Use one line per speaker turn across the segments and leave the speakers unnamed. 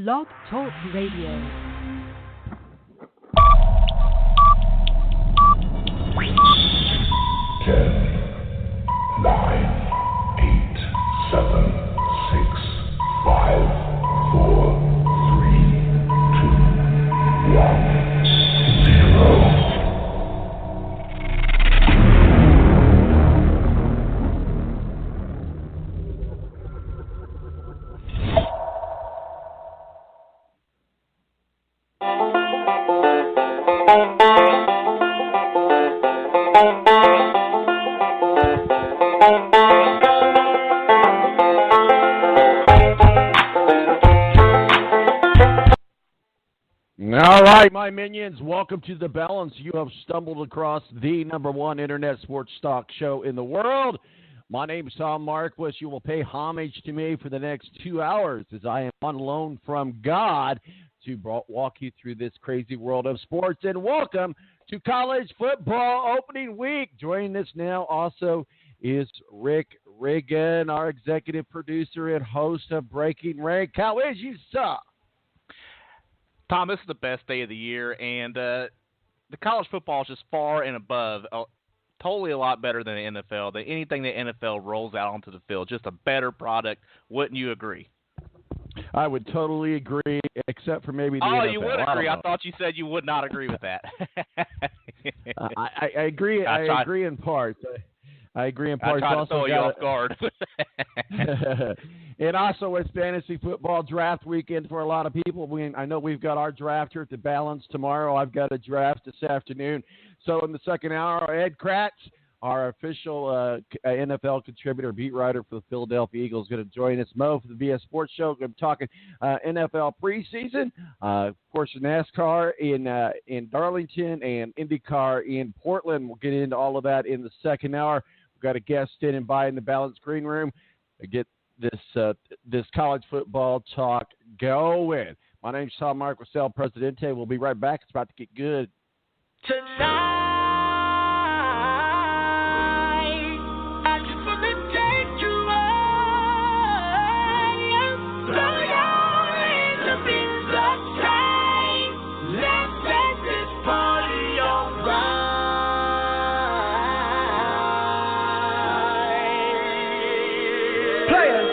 Blog Talk Radio.
All right, my minions, welcome to The Balance. You have stumbled across the #1 internet sports talk show in the world. My name is Tom-Marquis. You will pay homage to me for the next 2 hours as I am on loan from God to walk you through this crazy world of sports. And welcome to college football opening week. Joining us now also is Rick-riggin, our executive producer and host of Breaking Rank. How is you, sir?
Tom, this is the best day of the year, and the college football is just far and above, totally a lot better than the NFL, than anything the NFL rolls out onto the field. Just a better product. Wouldn't you agree?
I would totally agree, except for maybe the NFL.
Oh, you would agree. I thought you said you would not agree with that.
I agree. I agree in part. I agree in part.
I tried to throw you off guard.
And also, it's fantasy football draft weekend for a lot of people. I know we've got our draft here at the Balance tomorrow. I've got a draft this afternoon. So in the second hour, Ed Kratz, our official NFL contributor, beat writer for the Philadelphia Eagles, is going to join us. Mo for the BS Sports Show. Going to be talking NFL preseason. Of course, NASCAR in Darlington and IndyCar in Portland. We'll get into all of that in the second hour. We've got a guest standing by in the Balance Green Room to get this college football talk going. My name's Tom-Marquis, El Presidente. We'll be right back. It's about to get good.
Tonight, I just want to take you away. Throw your hands up in the sky. Let's make this party alright. Players,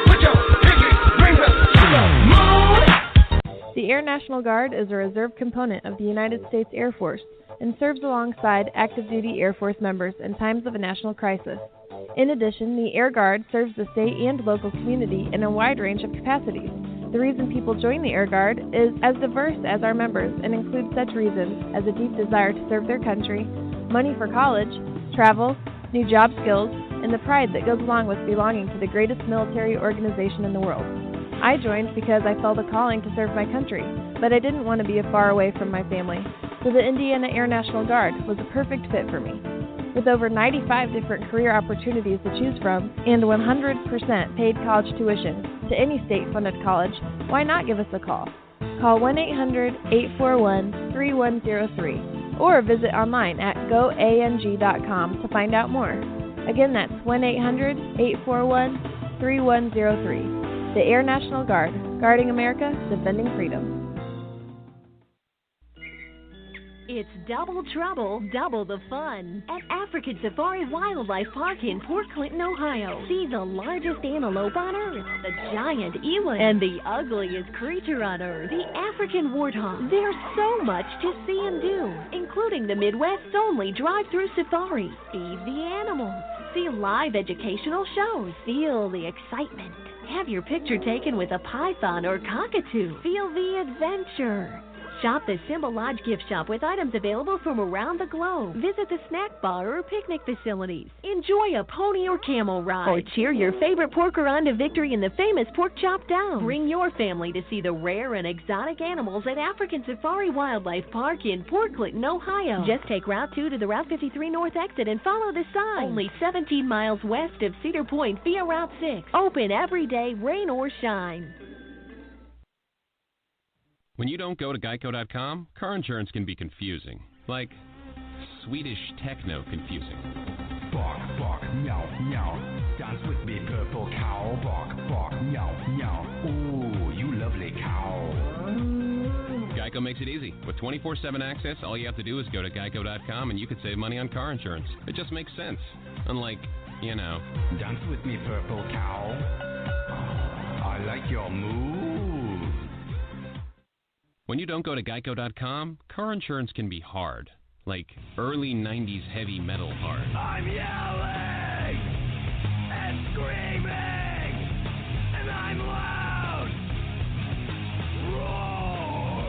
put your pinky rings up to the moon.
The Air National Guard is a reserve component of the United States Air Force and serves alongside active-duty Air Force members in times of a national crisis. In addition, the Air Guard serves the state and local community in a wide range of capacities. The reason people join the Air Guard is as diverse as our members and includes such reasons as a deep desire to serve their country, money for college, travel, new job skills, and the pride that goes along with belonging to the greatest military organization in the world. I joined because I felt a calling to serve my country, but I didn't want to be far away from my family, so the Indiana Air National Guard was a perfect fit for me. With over 95 different career opportunities to choose from and 100% paid college tuition to any state-funded college, why not give us a call? Call 1-800-841-3103 or visit online at goang.com to find out more. Again, that's 1-800-841-3103. The Air National Guard, guarding America, defending freedom.
It's double trouble, double the fun at African Safari Wildlife Park in Port Clinton, Ohio. See the largest antelope on Earth, the giant eland, and the ugliest creature on Earth, the African warthog. There's so much to see and do, including the Midwest's only drive-through safari. Feed the animals, see live educational shows, feel the excitement. Have your picture taken with a python or cockatoo. Feel the adventure. Shop the Symbol Lodge gift shop with items available from around the globe. Visit the snack bar or picnic facilities. Enjoy a pony or camel ride. Or cheer your favorite porker on to victory in the famous Pork Chop Down. Bring your family to see the rare and exotic animals at African Safari Wildlife Park in Port Clinton, Ohio. Just take Route 2 to the Route 53 North exit and follow the sign. Only 17 miles west of Cedar Point via Route 6. Open every day, rain or shine.
When you don't go to Geico.com, car insurance can be confusing. Like Swedish techno confusing.
Bark, bark, meow, meow. Dance with me, purple cow. Bark, bark, meow, meow. Ooh, you love
Geico makes it easy. With 24/7 access, all you have to do is go to geico.com and you can save money on car insurance. It just makes sense. Unlike,
Dance with me, purple cow. I like your moves.
When you don't go to geico.com, car insurance can be hard. Like early 90s heavy metal hard.
I'm yelling and screaming, and I'm loud. Roar.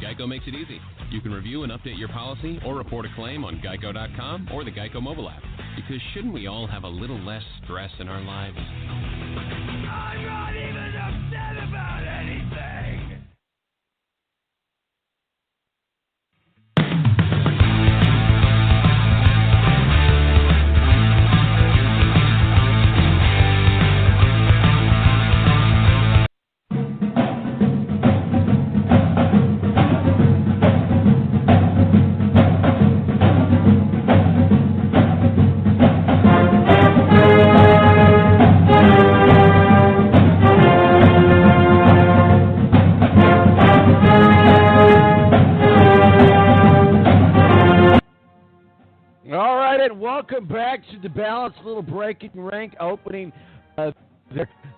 Geico makes it easy. You can review and update your policy or report a claim on geico.com or the Geico mobile app. Because shouldn't we all have a little less stress in our lives?
I'm not even upset about anything.
Welcome back to the Balance Little Breaking Rank opening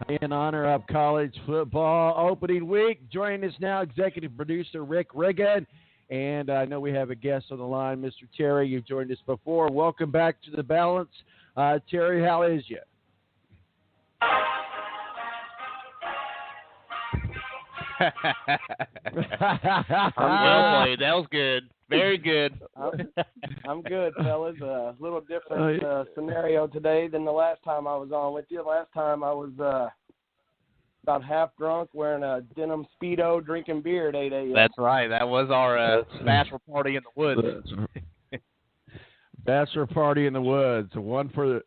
in honor of college football opening week. Joining us now, executive producer rick-riggin, and I know we have a guest on the line, Mr. Terry. You've joined us before. Welcome back to the Balance. Terry, how is you?
Well played. That was good. Very good.
I'm good, fellas. A little different scenario today than the last time I was on with you. Last time I was about half drunk, wearing a denim Speedo, drinking beer at 8 a.m.
That's right. That was our bachelor party in the woods.
Bachelor party in the woods. One for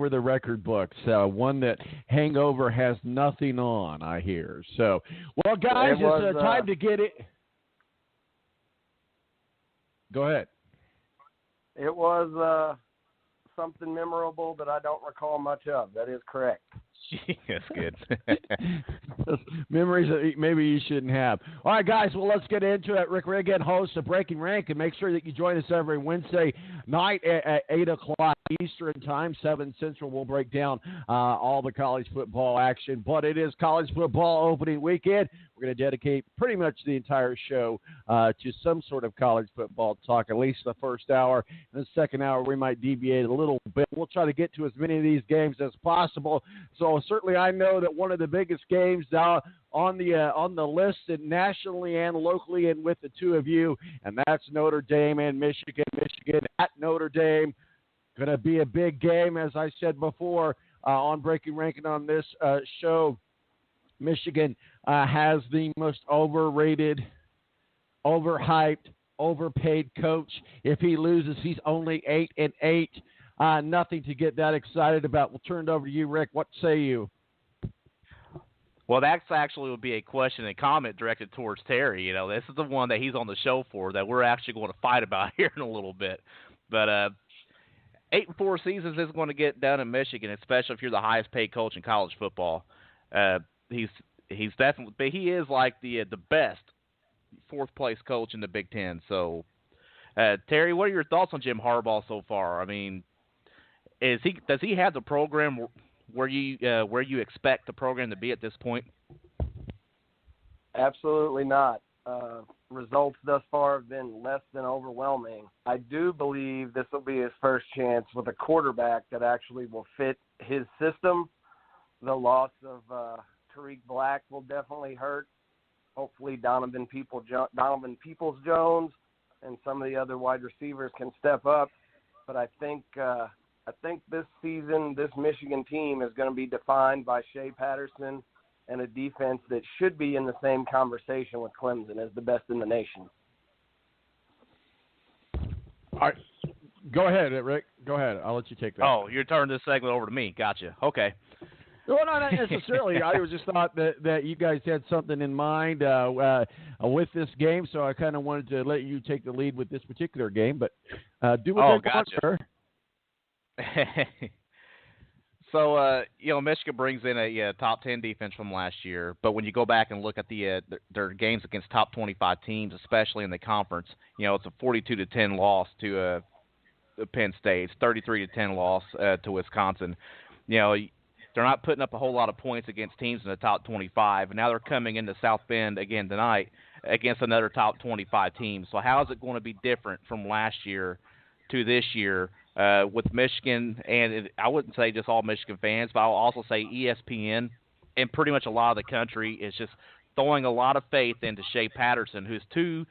the record books. One that hangover has nothing on, I hear. So, well, guys, it's time to get it. Go ahead.
It was something memorable that I don't recall much of. That is correct.
That's good.
Memories that maybe you shouldn't have. All right, guys, well, let's get into it. Rick-riggin, host of Breaking Rank, and make sure that you join us every Wednesday night at 8 o'clock Eastern Time, 7 Central. We'll break down all the college football action, but it is college football opening weekend. We're going to dedicate pretty much the entire show to some sort of college football talk, at least the first hour. In the second hour, we might deviate a little bit. We'll try to get to as many of these games as possible. So certainly I know that one of the biggest games on the list nationally and locally and with the two of you, and that's Notre Dame and Michigan. Michigan at Notre Dame. Going to be a big game, as I said before, on Breaking Ranking on this show. Michigan has the most overrated, overhyped, overpaid coach. If he loses, he's only 8-8. Nothing to get that excited about. We'll turn it over to you, Rick. What say you?
Well, that actually would be a question and comment directed towards Terry. You know, this is the one that he's on the show for that we're actually going to fight about here in a little bit. But 8-4 seasons isn't going to get done in Michigan, especially if you're the highest paid coach in college football. He's definitely, but he is like the best fourth place coach in the Big Ten. So, Terry, what are your thoughts on Jim Harbaugh so far? I mean, does he have the program where you expect the program to be at this point?
Absolutely not. Results thus far have been less than overwhelming. I do believe this will be his first chance with a quarterback that actually will fit his system. The loss of Tariq Black will definitely hurt. Hopefully Donovan Peoples-Jones and some of the other wide receivers can step up. But I think this season, this Michigan team is going to be defined by Shea Patterson and a defense that should be in the same conversation with Clemson as the best in the nation.
All right. Go ahead, Rick. Go ahead. I'll let you take that.
Oh, you're turning this segment over to me. Gotcha. Okay.
Well, no, not necessarily. I just thought that you guys had something in mind with this game, so I kind of wanted to let you take the lead with this particular game. But do what you want, sir.
So, Michigan brings in a top 10 defense from last year, but when you go back and look at their games against top 25 teams, especially in the conference, it's a 42-10 loss to Penn State, 33-10 loss to Wisconsin. They're not putting up a whole lot of points against teams in the top 25, and now they're coming into South Bend again tonight against another top 25 team. So how is it going to be different from last year to this year with Michigan? And I wouldn't say just all Michigan fans, but I'll also say ESPN and pretty much a lot of the country is just throwing a lot of faith into Shea Patterson, who's two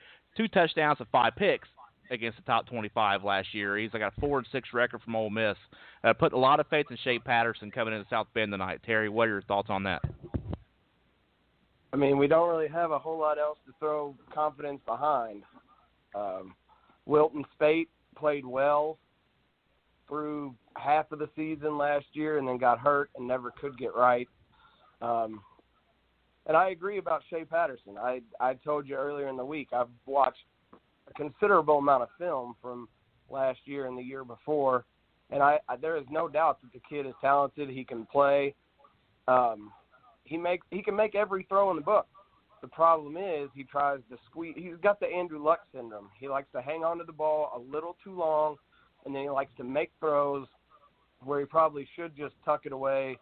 touchdowns and 5 picks against the top 25 last year. He's got a 4-6 record from Ole Miss. Put a lot of faith in Shea Patterson coming into South Bend tonight. Terry, what are your thoughts on that?
I mean, we don't really have a whole lot else to throw confidence behind. Wilton Spate played well through half of the season last year and then got hurt and never could get right. And I agree about Shea Patterson. I told you earlier in the week I've watched a considerable amount of film from last year and the year before, and there is no doubt that the kid is talented. He can play. He can make every throw in the book. The problem is he tries to squeeze. He's got the Andrew Luck syndrome. He likes to hang on to the ball a little too long, and then he likes to make throws where he probably should just tuck it away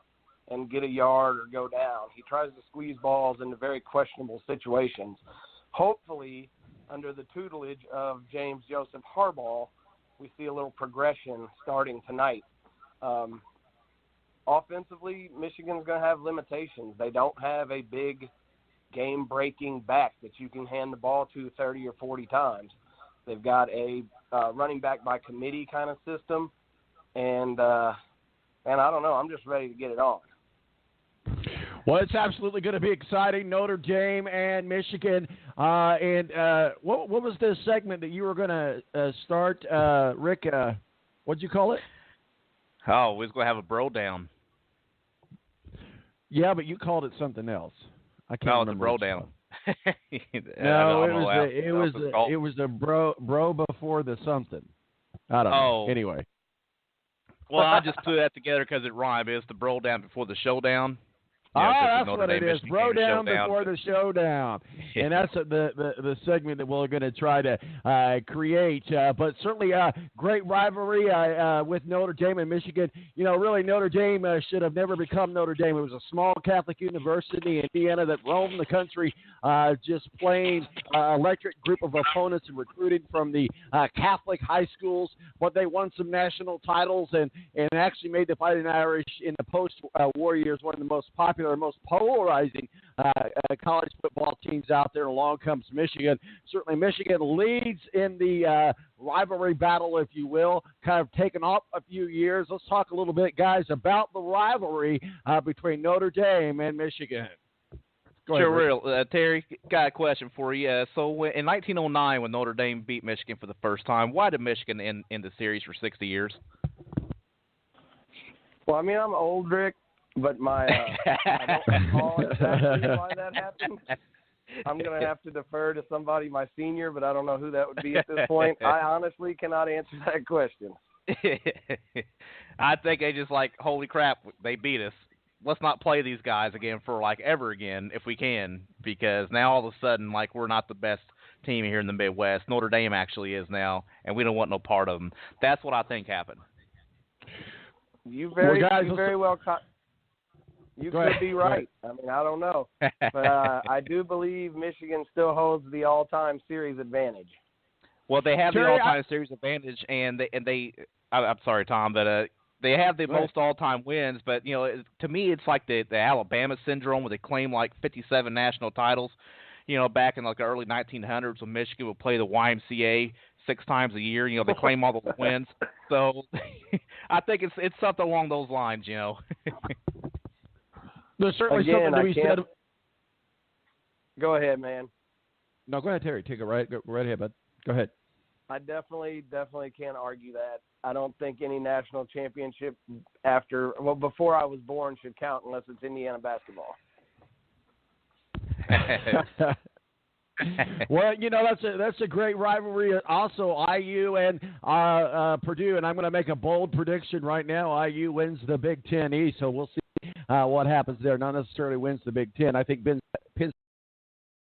and get a yard or go down. He tries to squeeze balls into very questionable situations. Hopefully, under the tutelage of James Joseph Harbaugh, we see a little progression starting tonight. Offensively, Michigan's going to have limitations. They don't have a big game-breaking back that you can hand the ball to 30 or 40 times. They've got a running back by committee kind of system, and I don't know. I'm just ready to get it on.
Well, it's absolutely going to be exciting. Notre Dame and Michigan. What was this segment that you were going to start, Rick? What'd you call it?
Oh, we was going to have a bro down.
Yeah, but you called it something else. I can't remember.
No, it's a bro down.
No, it was a bro before the something. I don't know. Anyway.
Well, I just put that together because it rhymed. It's the bro down before the showdown.
That's what it is. Bro down before the showdown.
Yeah.
And that's the segment that we're going to try to create. But certainly a great rivalry with Notre Dame and Michigan. Really Notre Dame should have never become Notre Dame. It was a small Catholic university in Indiana that roamed the country just playing electric group of opponents and recruiting from the Catholic high schools. But they won some national titles and actually made the Fighting Irish in the post-war years one of the most popular, most polarizing college football teams out there. Along comes Michigan. Certainly Michigan leads in the rivalry battle, if you will, kind of taken off a few years. Let's talk a little bit, guys, about the rivalry between Notre Dame and Michigan.
Sure, Terry, got a question for you. So in 1909, when Notre Dame beat Michigan for the first time, why did Michigan end the series for 60 years?
Well, I mean, I'm old, Rick, but I don't recall exactly why that happened. I'm going to have to defer to somebody, my senior, but I don't know who that would be at this point. I honestly cannot answer that question.
I think they just holy crap, they beat us. Let's not play these guys again for ever again if we can, because now all of a sudden we're not the best team here in the Midwest. Notre Dame actually is now, and we don't want no part of them. That's what I think happened.
You could be right. I mean, I don't know, but I do believe Michigan still holds the all-time series advantage.
Well, they have the all-time series advantage, and they. I'm sorry, Tom, but they have the most all-time wins. But to me, it's like the Alabama syndrome, where they claim 57 national titles. Back in the early 1900s, when Michigan would play the YMCA 6 times a year. They claim all those wins. So I think it's something along those lines.
There's certainly something to be said.
Go ahead, man.
No, go ahead, Terry. Go right ahead, bud. Go ahead.
I definitely can't argue that. I don't think any national championship before I was born should count unless it's Indiana basketball.
Well, that's a great rivalry. Also, IU and Purdue, and I'm going to make a bold prediction right now. IU wins the Big Ten East, so we'll see what happens there. Not necessarily wins the Big Ten. I think Ben